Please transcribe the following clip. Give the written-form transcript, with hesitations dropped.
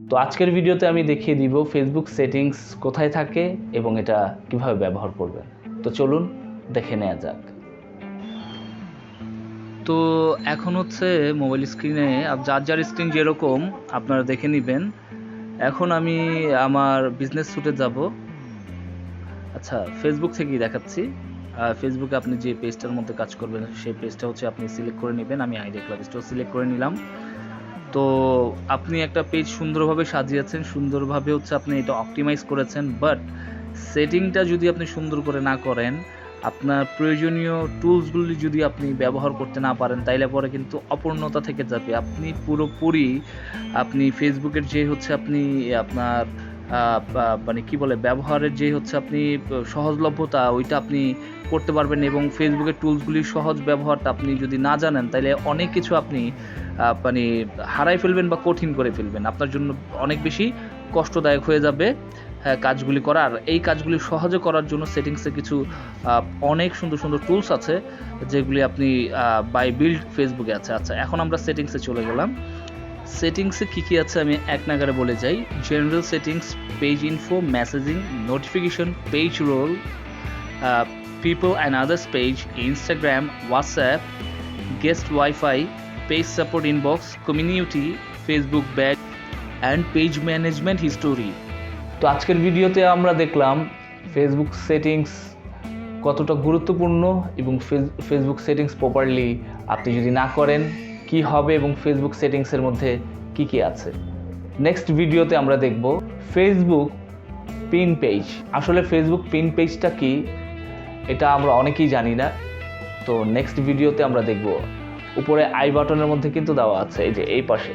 তো আজকের ভিডিওতে আমি দেখিয়ে দিব ফেসবুক সেটিংস কোথায় থাকে এবং এটা কিভাবে ব্যবহার করবেন। তো চলুন দেখে নেওয়া যাক। তো এখন হচ্ছে মোবাইল স্ক্রিনে যার স্ক্রিন যেরকম আপনারা দেখে নেবেন। এখন আমি আমার বিজনেস স্যুটে যাব। আচ্ছা, ফেসবুক থেকেই দেখাচ্ছি। ফেসবুকে আপনি যে পেজটার মধ্যে কাজ করবেন সেই পেজটা হচ্ছে আপনি সিলেক্ট করে নেবেন। আমি আইডিয়াক্লাব স্টোর সিলেক্ট করে নিলাম। তো আপনি একটা পেজ সুন্দরভাবে সাজিয়েছেন, সুন্দরভাবে হচ্ছে আপনি এটা অপটিমাইজ করেছেন, বাট সেটিংটা যদি আপনি সুন্দর করে না করেন, আপনার প্রয়োজনীয় টুলসগুলি যদি আপনি ব্যবহার করতে না পারেন, তাইলে পরে কিন্তু অপূর্ণতা থেকে যাবে। আপনি পুরোপুরি ফেসবুকের যে হচ্ছে আপনি আপনার মানে কি বলে ব্যবহারের যে হচ্ছে আপনি সহজলভ্যতা ওইটা আপনি করতে পারবেন, এবং ফেসবুকের টুলসগুলির সহজ ব্যবহারটা আপনি যদি না জানেন, তাহলে অনেক কিছু আপনি মানে হারাই ফেলবেন বা কঠিন করে ফেলবেন। আপনার জন্য অনেক বেশি কষ্টদায়ক হয়ে যাবে কাজগুলি করার। এই কাজগুলি সহজে করার জন্য সেটিংসে কিছু অনেক সুন্দর সুন্দর টুলস আছে যেগুলি আপনি বাই বিল্ড ফেসবুকে আছে। আচ্ছা, এখন আমরা সেটিংসে চলে গেলাম। সেটিংসে কী কী আছে আমি এক নাগারে বলে যাই। General settings, page info, messaging, notification, page role, people and others page, Instagram, WhatsApp, guest Wi-Fi, page support inbox, community, Facebook badge and page management history. তো আজকের ভিডিওতে আমরা দেখলাম ফেসবুক সেটিংস কতটা গুরুত্বপূর্ণ এবং ফেসবুক সেটিংস প্রপারলি আপনি যদি না করেন কি হবে, এবং ফেসবুক সেটিংসের মধ্যে কি কি আছে। নেক্সট ভিডিওতে আমরা দেখব ফেসবুক পিন পেজ। আসলে ফেসবুক পিন পেজটা কি এটা আমরা অনেকেই জানি না। তো নেক্সট ভিডিওতে আমরা দেখব। উপরে আই বাটনের মধ্যে কিন্তু দেওয়া আছে, এই যে এই পাশে।